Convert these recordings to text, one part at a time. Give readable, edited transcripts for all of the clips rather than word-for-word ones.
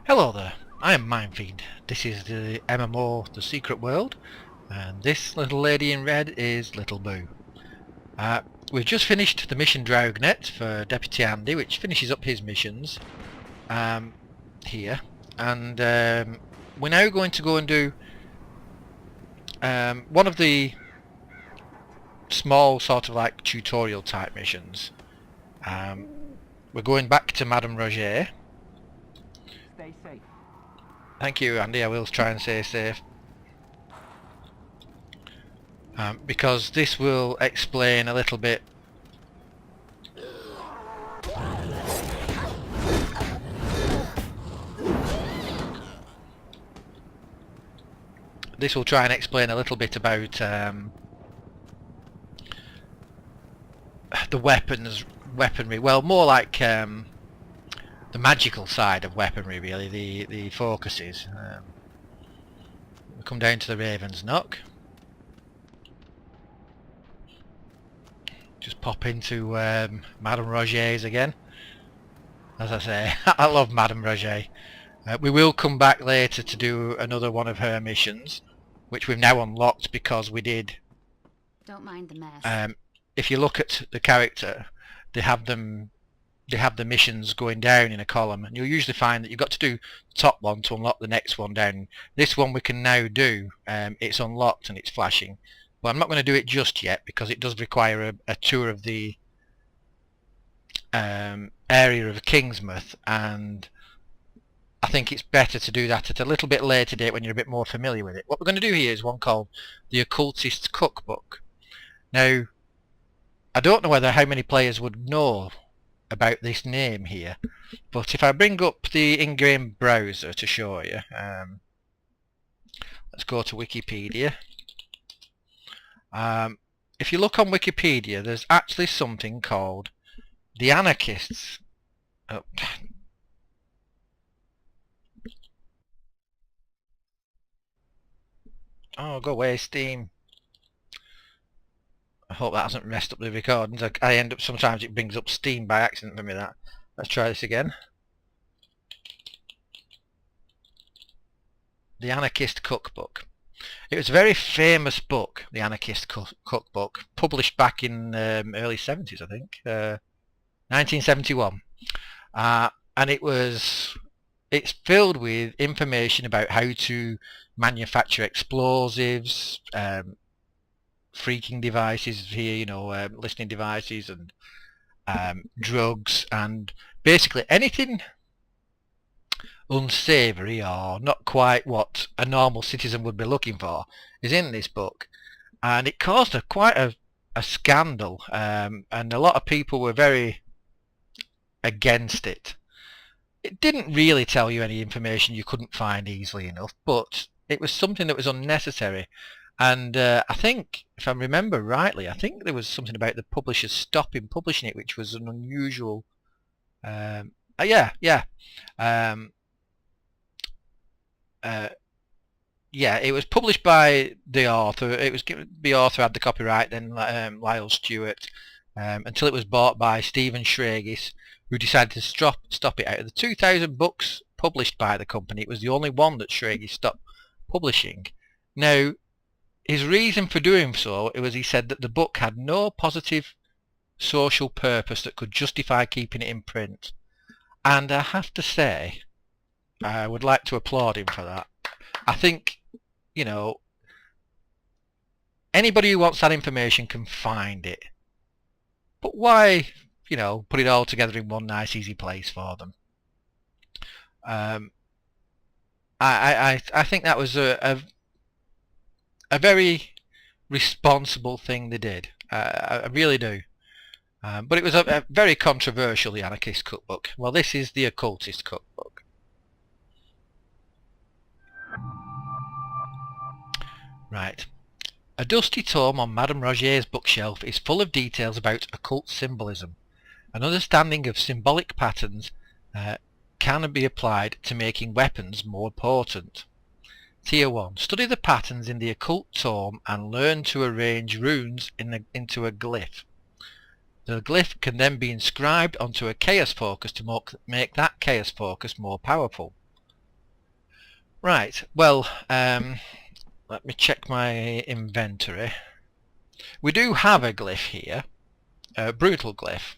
Hello there, I am Mindfiend. This is the MMO The Secret World, and this little lady in red is Little Boo. We've just finished the mission Draugnet for Deputy Andy, which finishes up his missions here, and we're now going to go and do one of the small sort of like tutorial type missions. We're going back to Madame Roger. Stay safe. Thank you, Andy. I will try and stay safe. Because this will explain a little bit. This will try and explain a little bit about the weaponry. Well, more like the magical side of weaponry, really. The focuses. We come down to the Raven's Knock. Just pop into Madame Roger's again. As I say, I love Madame Roger. We will come back later to do another one of her missions, which we've now unlocked because we did. Don't mind the mess. If you look at the character, they have the missions going down in a column, and you'll usually find that you've got to do the top one to unlock the next one down. This one we can now do. It's unlocked and it's flashing. But I'm not going to do it just yet because it does require a tour of the area of Kingsmouth, and I think it's better to do that at a little bit later date when you're a bit more familiar with it. What we're going to do here is one called the Occultist Cookbook. Now, I don't know how many players would know about this name here, but if I bring up the in-game browser to show you, let's go to Wikipedia. If you look on Wikipedia, there's actually something called the Anarchists. Oh, go away, Steam. I hope that hasn't messed up the recordings. I end up, sometimes it brings up Steam by accident for me. That. Let's try this again. The Anarchist Cookbook. It was a very famous book, the Anarchist Cookbook, published back in early 70s, I think, 1971, and it's filled with information about how to manufacture explosives, freaking devices here, you know, listening devices, and drugs, and basically anything unsavoury or not quite what a normal citizen would be looking for is in this book, and it caused quite a scandal, and a lot of people were very against it. It didn't really tell you any information you couldn't find easily enough, but it was something that was unnecessary, and I think, if I remember rightly, I think there was something about the publishers stopping publishing it, which was an unusual yeah, it was published by the author. The author had the copyright, then Lyle Stewart, until it was bought by Stephen Schragis, who decided to stop it. Out of the 2,000 books published by the company, it was the only one that Schragis stopped publishing. Now, his reason for doing so, he said that the book had no positive social purpose that could justify keeping it in print. And I have to say, I would like to applaud him for that. I think, you know, anybody who wants that information can find it. But why, you know, put it all together in one nice, easy place for them? I think that was a very responsible thing they did. I really do. But it was a very controversial, the Anarchist Cookbook. Well, this is the Occultist Cookbook. Right. A dusty tome on Madame Roger's bookshelf is full of details about occult symbolism. An understanding of symbolic patterns can be applied to making weapons more potent. Tier 1. Study the patterns in the occult tome and learn to arrange runes into a glyph. The glyph can then be inscribed onto a chaos focus to make that chaos focus more powerful. Right, well, let me check my inventory. We do have a glyph here, a brutal glyph,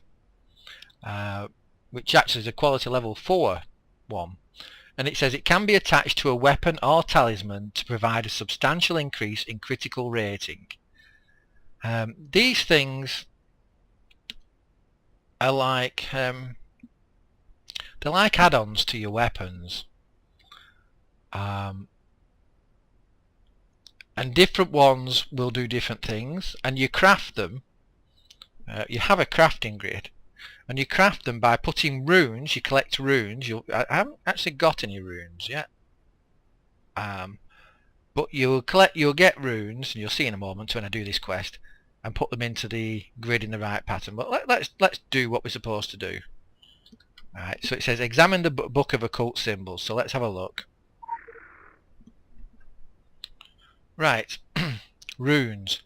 which actually is a quality level 4 one. And it says it can be attached to a weapon or talisman to provide a substantial increase in critical rating. These things are like they're like add-ons to your weapons, and different ones will do different things, and you craft them. You have a crafting grid, and you craft them by putting runes. You collect runes. I haven't actually got any runes yet, but you'll get runes, and you'll see in a moment when I do this quest, and put them into the grid in the right pattern. But let's do what we're supposed to do. Alright, so it says examine the book of occult symbols. So let's have a look. Right, runes.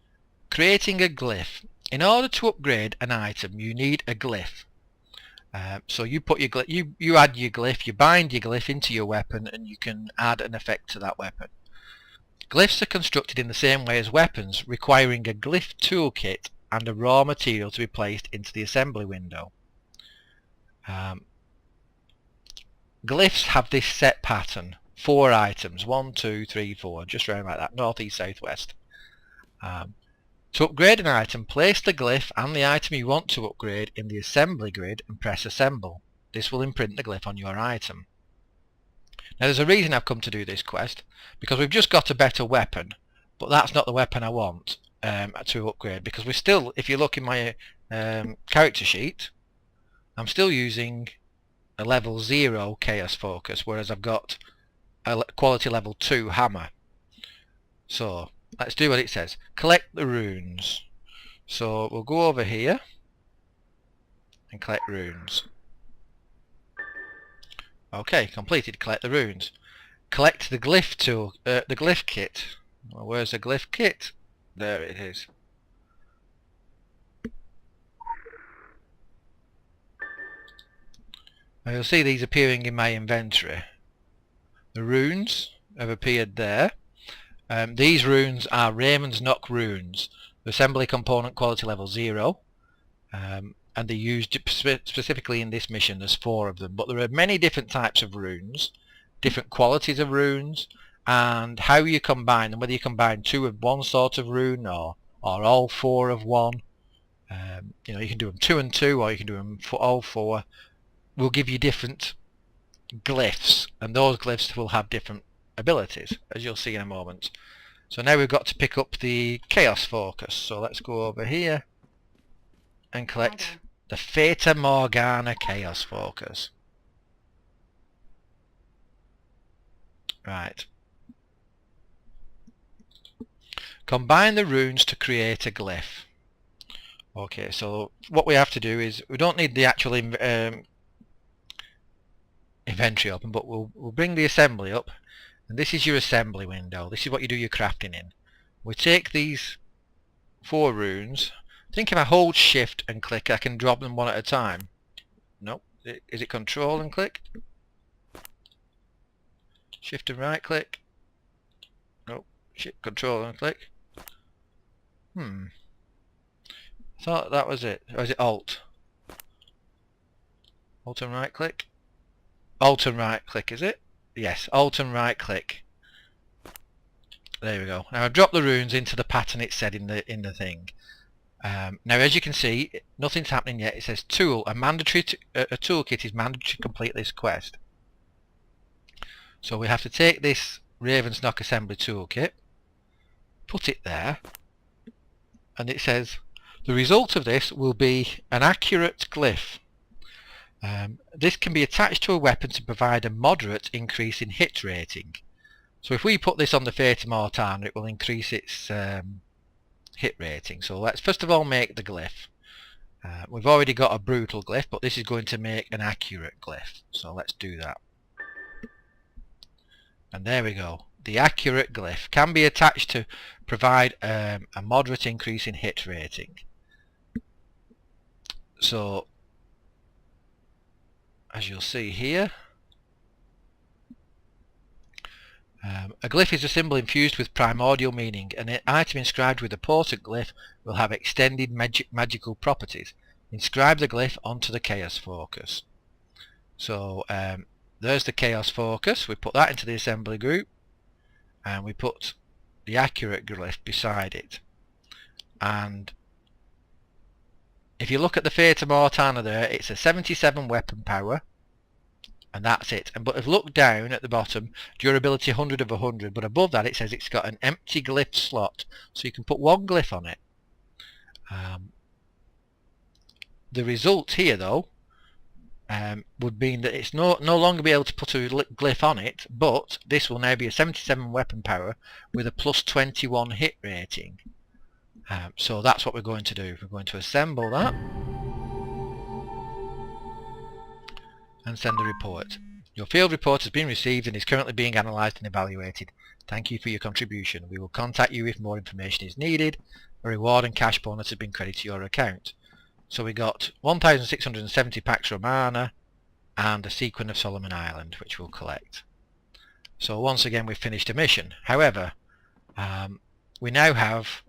Creating a glyph. In order to upgrade an item, you need a glyph. So you put your glyph, you add your glyph, you bind your glyph into your weapon, and you can add an effect to that weapon. Glyphs are constructed in the same way as weapons, requiring a glyph toolkit and a raw material to be placed into the assembly window. Glyphs have this set pattern, 4 items, 1, 2, 3, 4, just around like that, north, east, south, west. To upgrade an item, place the glyph and the item you want to upgrade in the assembly grid and press assemble. This will imprint the glyph on your item. Now there's a reason I've come to do this quest, because we've just got a better weapon, but that's not the weapon I want to upgrade, because we're still, if you look in my character sheet, I'm still using a level 0 chaos focus, whereas I've got a quality level 2 hammer. So let's do what it says. Collect the runes. So we'll go over here and collect runes. Okay, completed. Collect the runes. Collect the glyph tool, the glyph kit. Well, where's the glyph kit? There it is. Now you'll see these appearing in my inventory. The runes have appeared there. These runes are Raymond's Knock runes. The assembly component quality level 0. And they're used specifically in this mission. There's 4 of them, but there are many different types of runes, different qualities of runes, and how you combine them, whether you combine 2 of one sort of rune or all 4 of one. You can do them 2 and 2, or you can do them for all 4. Will give you different glyphs, and those glyphs will have different abilities, as you'll see in a moment. So now we've got to pick up the chaos focus. So let's go over here and collect the Fata Morgana chaos focus. Right. Combine the runes to create a glyph. Okay, so what we have to do is, we don't need the actual inventory open, but we'll bring the assembly up, and this is your assembly window. This is what you do your crafting in. We take these 4 runes. I think if I hold shift and click, I can drop them one at a time. Nope. Is it control and click? Shift and right click? Nope. Shift, control and click. Thought that was it. Or is it alt? Alt and right click? Alt and right click, is it? Yes, alt and right click. There we go. Now I've dropped the runes into the pattern it said in the thing. Now as you can see, nothing's happening yet. It says tool. A toolkit is mandatory to complete this quest. So we have to take this Raven's Knock assembly toolkit, put it there, and it says the result of this will be an accurate glyph. This can be attached to a weapon to provide a moderate increase in hit rating. So if we put this on the Fata Morgana, it will increase its hit rating. So let's first of all make the glyph. We've already got a brutal glyph, but this is going to make an accurate glyph. So let's do that. And there we go. The accurate glyph can be attached to provide a moderate increase in hit rating. So as you'll see here, A glyph is a symbol infused with primordial meaning. An item inscribed with a potent glyph will have extended magical properties. Inscribe the glyph onto the chaos focus. So there's the chaos focus. We put that into the assembly group, and we put the accurate glyph beside it. And if you look at the Fata Mortana there, it's a 77 weapon power, and that's it. But if you look down at the bottom, durability 100 of 100, but above that it says it's got an empty glyph slot, so you can put one glyph on it. The result here though would mean that it's no longer be able to put a glyph on it, but this will now be a 77 weapon power with a plus 21 hit rating. So that's what we're going to do. We're going to assemble that and send a report. Your field report has been received and is currently being analysed and evaluated. Thank you for your contribution. We will contact you if more information is needed. A reward and cash bonus has been credited to your account. So we got 1,670 Pax Romana and a sequin of Solomon Island, which we'll collect. So once again we've finished a mission. However, we now have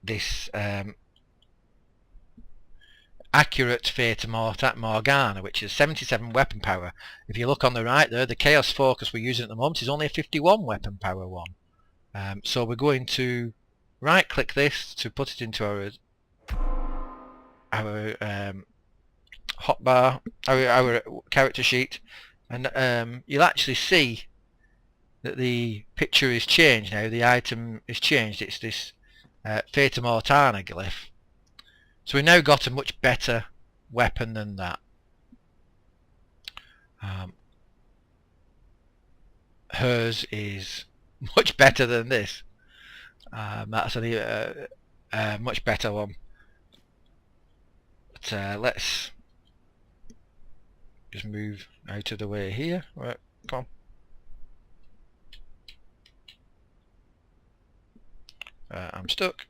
this accurate Fata Morgana, which is 77 weapon power. If you look on the right there, the Chaos Focus we're using at the moment is only a 51 weapon power one. So we're going to right click this to put it into our hotbar, our character sheet, and you'll actually see that the picture is changed now. The item is changed. It's this Fata Mortana glyph. So we've now got a much better weapon than that. Hers is much better than this. That's a much better one. But let's just move out of the way here. Right, come on. I'm stuck.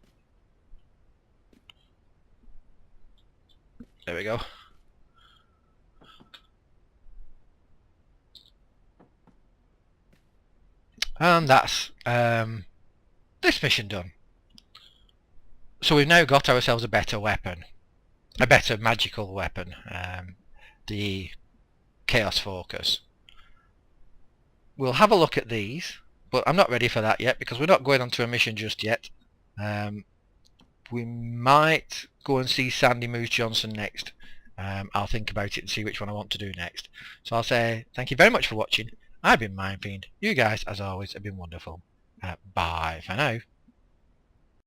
There we go. And that's this mission done. So we've now got ourselves a better weapon. A better magical weapon. The Chaos Focus. We'll have a look at these, but I'm not ready for that yet because we're not going on to a mission just yet. We might go and see Sandy Moose Johnson next. I'll think about it and see which one I want to do next. So I'll say thank you very much for watching. I've been Mindfiend. You guys, as always, have been wonderful. Bye for now.